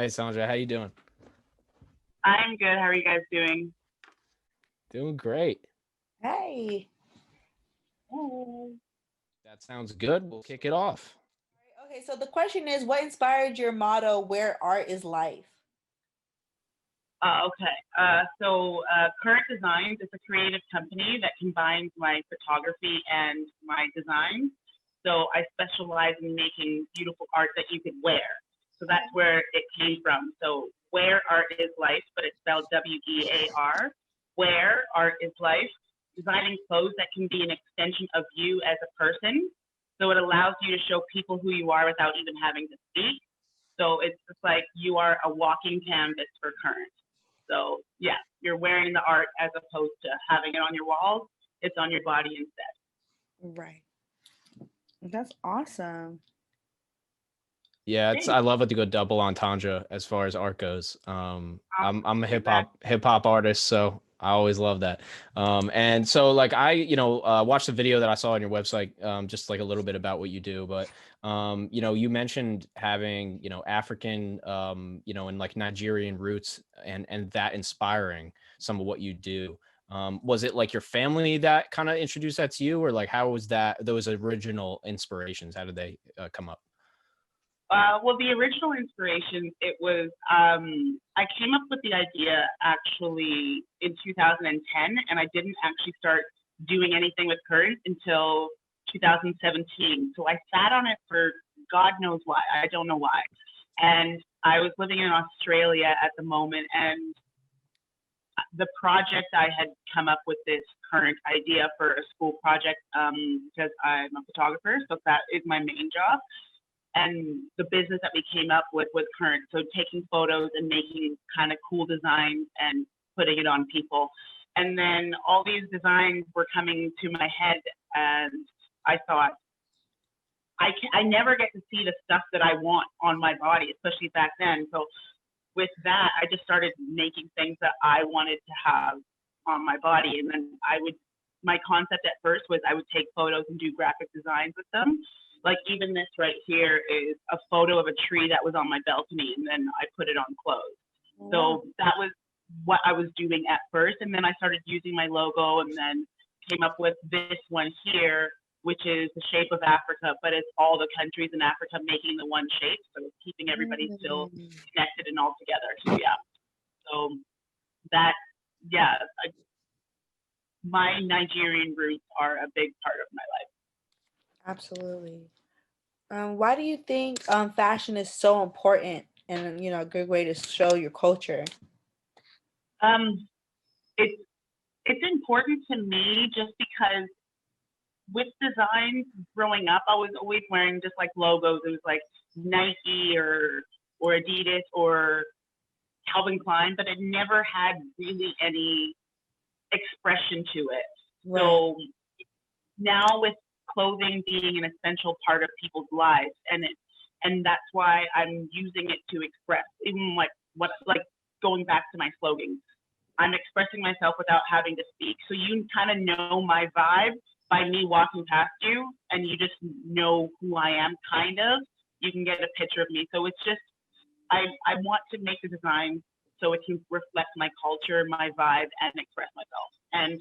Hey Sandra, how you doing? I'm good. How are you guys doing? Doing great. Hey. Oh. That sounds good. We'll kick it off. Okay, so the question is, what inspired your motto, where art is life? Okay. Current Designs is a creative company that combines my photography and my design. So I specialize in making beautiful art that you could wear. So that's where it came from. So where art is life, but it's spelled WEAR. Where art is life, designing clothes that can be an extension of you as a person. So it allows you to show people who you are without even having to speak. So it's just like you are a walking canvas for current. So yeah, you're wearing the art as opposed to having it on your walls. It's on your body instead. Right. That's awesome. Yeah, it's I Thanks. love it to go double entendre as far as art goes. I'm a Exactly. hip hop artist, so I always love that. And so like watched the video that I saw on your website, just like a little bit about what you do, but you mentioned having, African, and like Nigerian roots and that inspiring some of what you do. Was it like your family that kind of introduced that to you, or like how was that those original inspirations? How did they come up? Well, the original inspiration, it was, I came up with the idea actually in 2010, and I didn't actually start doing anything with current until 2017. So I sat on it for God knows why. I don't know why. And I was living in Australia at the moment, and the project I had come up with this current idea for a school project because I'm a photographer, so that is my main job. And the business that we came up with was current, so taking photos and making kind of cool designs and putting it on people. And then all these designs were coming to my head, and I thought, I never get to see the stuff that I want on my body, especially back then. So with that, I just started making things that I wanted to have on my body. And then my concept at first was I would take photos and do graphic designs with them. Like even this right here is a photo of a tree that was on my balcony, and then I put it on clothes. Wow. So that was what I was doing at first. And then I started using my logo and then came up with this one here, which is the shape of Africa, but it's all the countries in Africa making the one shape. So it's keeping everybody still Mm. connected and all together. So yeah. So that, yeah, my Nigerian roots are a big part of my life. Absolutely. Why do you think fashion is so important and a good way to show your culture? Um, it's it's important to me just because with designs growing up, I was always wearing just like logos. It was like Nike or Adidas or Calvin Klein, but it never had really any expression to it. Right. So now with clothing being an essential part of people's lives, and that's why I'm using it to express, even like going back to my slogan, I'm expressing myself without having to speak. So you kind of know my vibe by me walking past you, and you just know who I am, kind of. You can get a picture of me. So it's just, I want to make the design so it can reflect my culture, my vibe, and express myself, and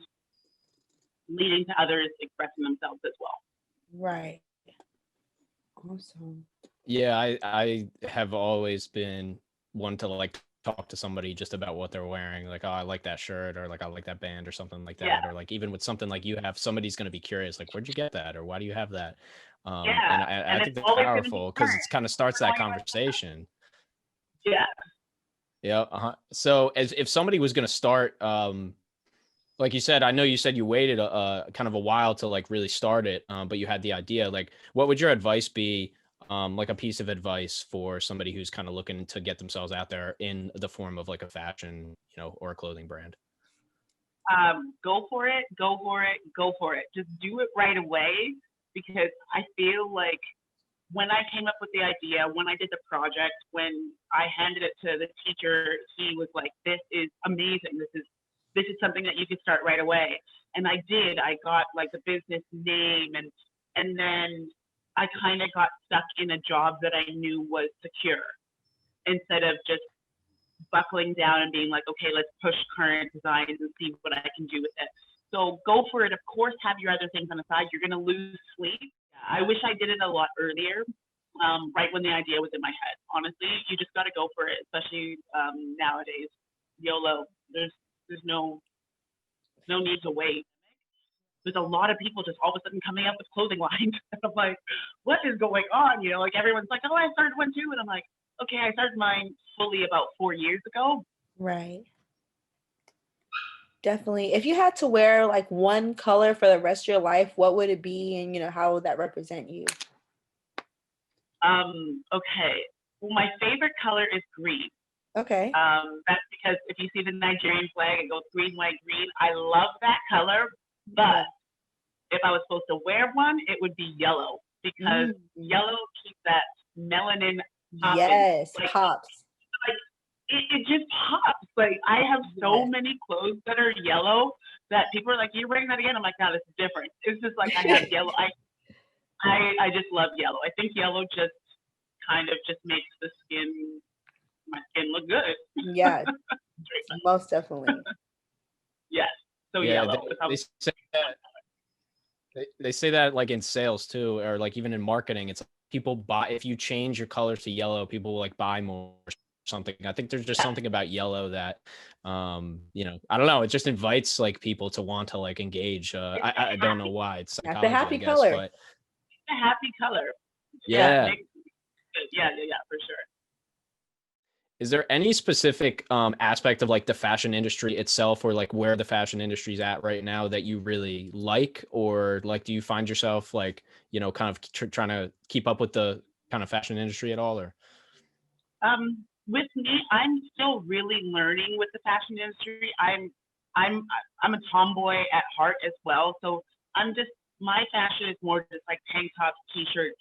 leading to others expressing themselves as well. Right. Awesome. Yeah, I have always been one to like talk to somebody just about what they're wearing. Like, oh, I like that shirt, or like I like that band or something like Yeah, that. Or like even with something like you have, somebody's gonna be curious, like, where'd you get that? Or why do you have that? yeah, And I and it's think that's always going to be powerful because current. it kind of starts that conversation. Yeah. Yeah. So as if somebody was gonna start, like you said, I know you said you waited a kind of a while to like really start it, but you had the idea. Like, what would your advice be? Like a piece of advice for somebody who's kind of looking to get themselves out there in the form of like a fashion, or a clothing brand. Go for it, go for it, go for it. Just do it right away, because I feel like when I came up with the idea, when I did the project, when I handed it to the teacher, he was like, "This is amazing. This is something that you could start right away." And I did. I got like the business name, and then I kind of got stuck in a job that I knew was secure. instead of just buckling down and being like, okay, let's push current designs and see what I can do with it. So go for it. Of course, have your other things on the side. You're going to lose sleep. I wish I did it a lot earlier, right when the idea was in my head. Honestly, you just got to go for it, especially nowadays. YOLO. There's no need to wait. There's a lot of people just all of a sudden coming up with clothing lines. And I'm like, what is going on? You know, like everyone's like, oh, I started one too. And I'm like, okay, I started mine fully about 4 years ago. Right. Definitely. If you had to wear like one color for the rest of your life, what would it be? And, you know, how would that represent you? Okay. Well, my favorite color is green. Okay. That's because if you see the Nigerian flag, it goes green, white, green. I love that color, but if I was supposed to wear one, it would be yellow, because yellow keeps that melanin popping. Yes, like, pops. Like it just pops. Like I have so many clothes that are yellow that people are like, "You're wearing that again?" I'm like, "No, this is different." It's just like I have yellow. I just love yellow. I think yellow just kind of just makes my skin look good. Yeah, most definitely. Yes. So Yeah, yellow. they say that like in sales too, or like even in marketing, it's like people buy, if you change your colors to yellow, people will like buy more or something. I think there's just something about yellow that, you know, I don't know, it just invites like people to want to like engage. I don't know why. It's That's psychology, the happy I guess, color. but It's a happy color. yeah. Yeah, for sure. Is there any specific aspect of like the fashion industry itself, or like where the fashion industry is at right now, that you really like? Or like, do you find yourself like, you know, kind of trying to keep up with the kind of fashion industry at all? Or With me, I'm still really learning with the fashion industry. I'm a tomboy at heart as well. So my fashion is more just like tank tops, t-shirts,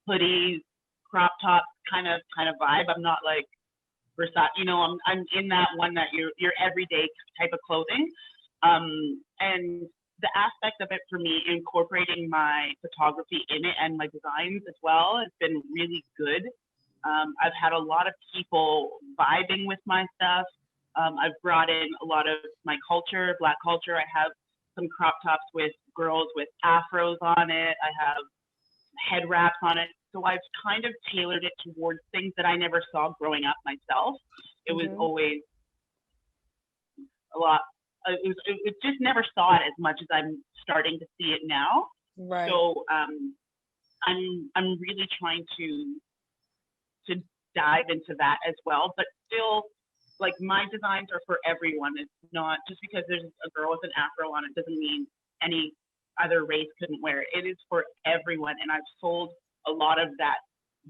hoodies, crop tops kind of vibe. I'm not like Versace, you know, I'm in that one that your everyday type of clothing. And the aspect of it for me, incorporating my photography in it and my designs as well, has been really good. I've had a lot of people vibing with my stuff. I've brought in a lot of my culture, Black culture. I have some crop tops with girls with afros on it. I have head wraps on it. So I've kind of tailored it towards things that I never saw growing up myself. It was always a lot. It just never saw it as much as I'm starting to see it now. Right. So I'm really trying to dive into that as well, but still, like, my designs are for everyone. It's not just because there's a girl with an afro on it doesn't mean any other race couldn't wear it. It is for everyone, and I've sold a lot of that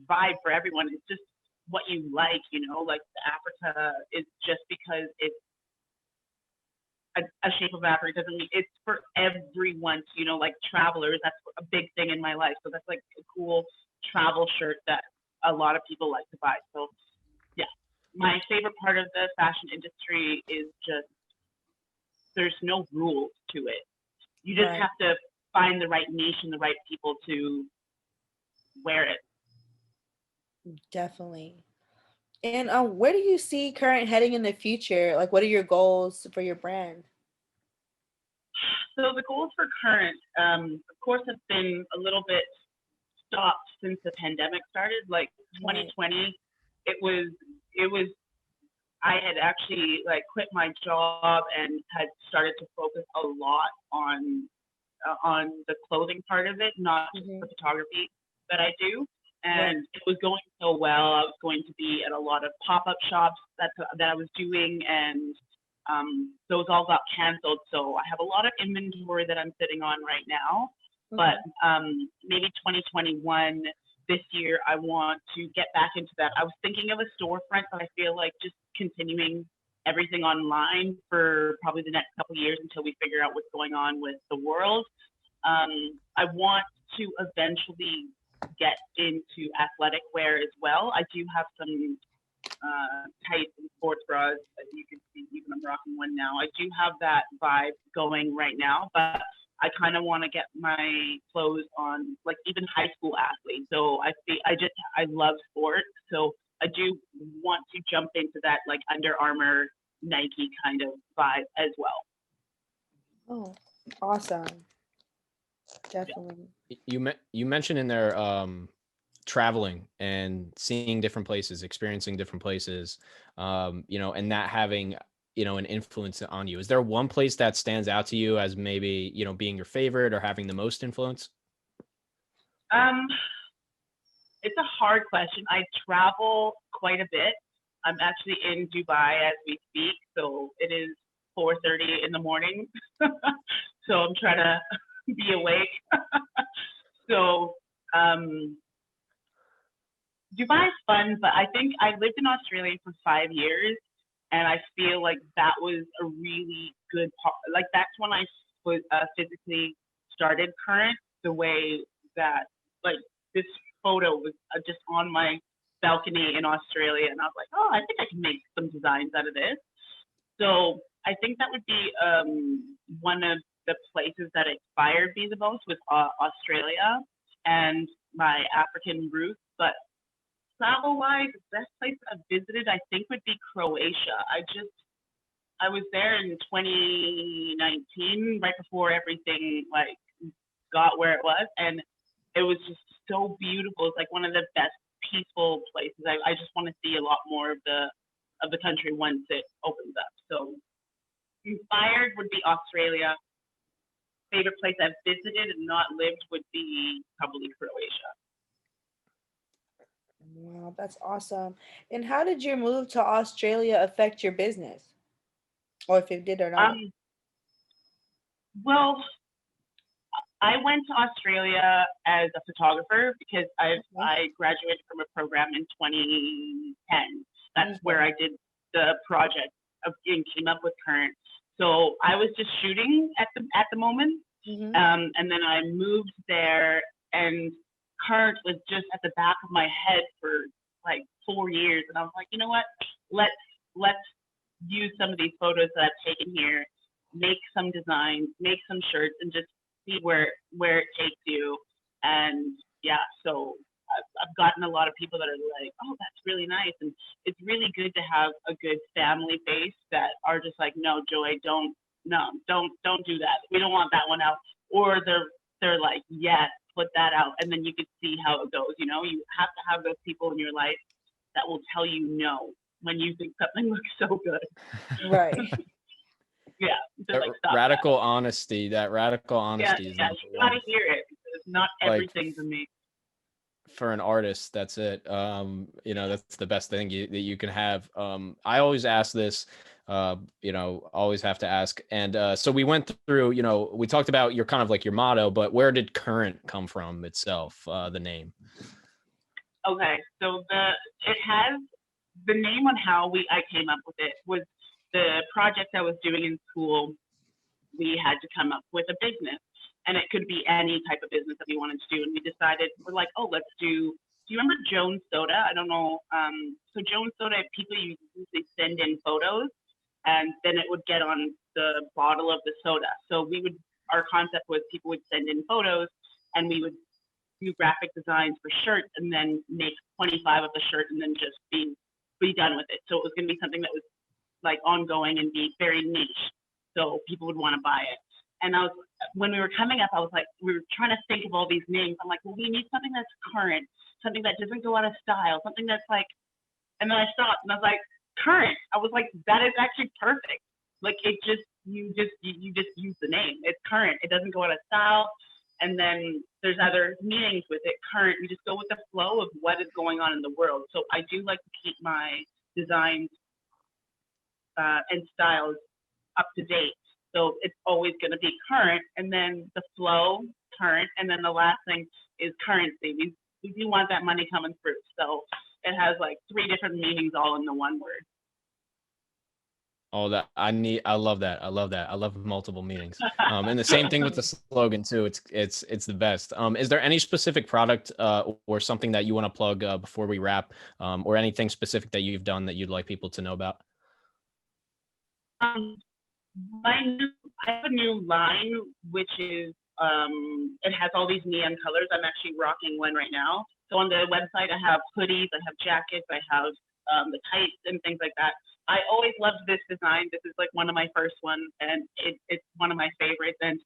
vibe for everyone. It's just what you like, you know, like the Africa is just because it's a shape of Africa doesn't mean it's for everyone. You know, like travelers, that's a big thing in my life. So that's like a cool travel shirt that a lot of people like to buy. So yeah, my favorite part of the fashion industry is just there's no rules to it. You just have to find the right niche and the right people to wear it. Definitely. And where do you see current heading in the future? Like, what are your goals for your brand? So the goals for current, of course, have been a little bit stopped since the pandemic started. Like 2020, it was. I had actually like quit my job and had started to focus a lot on the clothing part of it, not just the photography that I do. And it was going so well. I was going to be at a lot of pop-up shops that I was doing, and those all got canceled. So I have a lot of inventory that I'm sitting on right now. But maybe 2021, this year, I want to get back into that. I was thinking of a storefront, but I feel like just continuing everything online for probably the next couple of years until we figure out what's going on with the world. I want to eventually get into athletic wear as well. I do have some tights and sports bras that you can see, even I'm rocking one now. I do have that vibe going right now, but I kind of want to get my clothes on like even high school athletes. So I love sports. So I do want to jump into that like Under Armour, Nike kind of vibe as well. Oh, awesome. Definitely. You mentioned in there traveling and seeing different places, experiencing different places, and that having an influence on you. Is there one place that stands out to you as maybe being your favorite or having the most influence? It's a hard question. I travel quite a bit. I'm actually in Dubai as we speak, so it is 4:30 in the morning. So I'm trying to be awake. So Dubai's fun, but I think I lived in Australia for 5 years, and I feel like that was a really good part. Like that's when I physically started Current, the way that like this photo was just on my balcony in Australia, and I was like, oh, I think I can make some designs out of this. So I think that would be one of the places that inspired me the most was Australia and my African roots. But travel-wise, the best place I've visited, I think, would be Croatia. I was there in 2019, right before everything like got where it was, and it was just so beautiful. It's like one of the best peaceful places. I just want to see a lot more of the country once it opens up. So inspired would be Australia. Favorite place I've visited and not lived would be probably Croatia. Wow, that's awesome. And how did your move to Australia affect your business? Or if it did or not? Well, I went to Australia as a photographer because I graduated from a program in 2010. That's where I did the project and came up with Current. So I was just shooting at the moment, and then I moved there, and Current was just at the back of my head for like 4 years, and I was like, you know what? Let's use some of these photos that I've taken here, make some designs, make some shirts, and just see where it takes you. And yeah, so I've gotten a lot of people that are like, oh, that's really nice. And it's really good to have a good family base that are just like, no, Joy, don't do that. We don't want that one out. Or they're like, yes, put that out. And then you can see how it goes. You have to have those people in your life that will tell you no when you think something looks so good. Right. Yeah. That like, radical honesty. That radical honesty is you gotta hear it. It's not everything to me. For an artist, that's it. That's the best thing that you can have. I always ask this, always have to ask. And so we went through, we talked about your kind of like your motto, but where did Current come from itself, the name? Okay, so it has the name on how I came up with it was the project I was doing in school. We had to come up with a business, and it could be any type of business that we wanted to do. And we decided, we're like, oh, let's do you remember Jones Soda? I don't know. So Jones Soda, people usually send in photos, and then it would get on the bottle of the soda. So our concept was people would send in photos, and we would do graphic designs for shirts, and then make 25 of the shirt, and then just be done with it. So it was going to be something that was like ongoing and be very niche, so people would want to buy it. And when we were coming up, I was like, we were trying to think of all these names. I'm like, well, we need something that's current, something that doesn't go out of style, something that's like. And then I stopped and I was like, Current. I was like, that is actually perfect. Like you just use the name. It's Current. It doesn't go out of style. And then there's other meanings with it. Current. We just go with the flow of what is going on in the world. So I do like to keep my designs and styles up to date. So it's always going to be current, and then the flow, current, and then the last thing is currency. We do want that money coming through. So it has like 3 different meanings all in the one word. Oh, I love that. I love multiple meanings. And the same thing with the slogan too. It's the best. Is there any specific product or something that you want to plug before we wrap, or anything specific that you've done that you'd like people to know about? I have a new line, which is it has all these neon colors. I'm actually rocking one right now. So on the website, I have hoodies, I have jackets, I have the tights and things like that. I always loved this design. This is like one of my first ones, and it's one of my favorites. And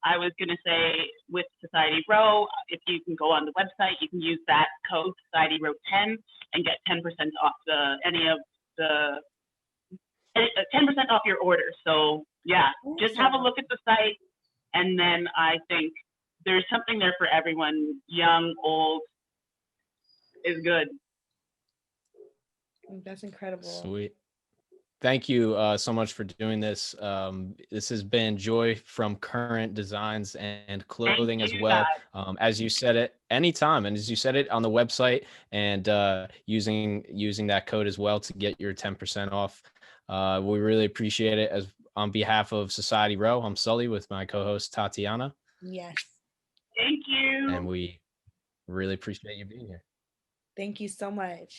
I was gonna say with Society Row, if you can go on the website, you can use that code SocietyROW10 and get 10% off any of the 10% off your order. So yeah, just have a look at the site, and then I think there's something there for everyone, young, old, is good. That's incredible. Sweet. Thank you so much for doing this. This has been Joy from Current Designs and Clothing as well. As you said it, anytime, and as you said it on the website, and using that code as well to get your 10% off. We really appreciate it. As on behalf of Society Row, I'm Sully with my co-host Tatiana. Yes. Thank you. And we really appreciate you being here. Thank you so much.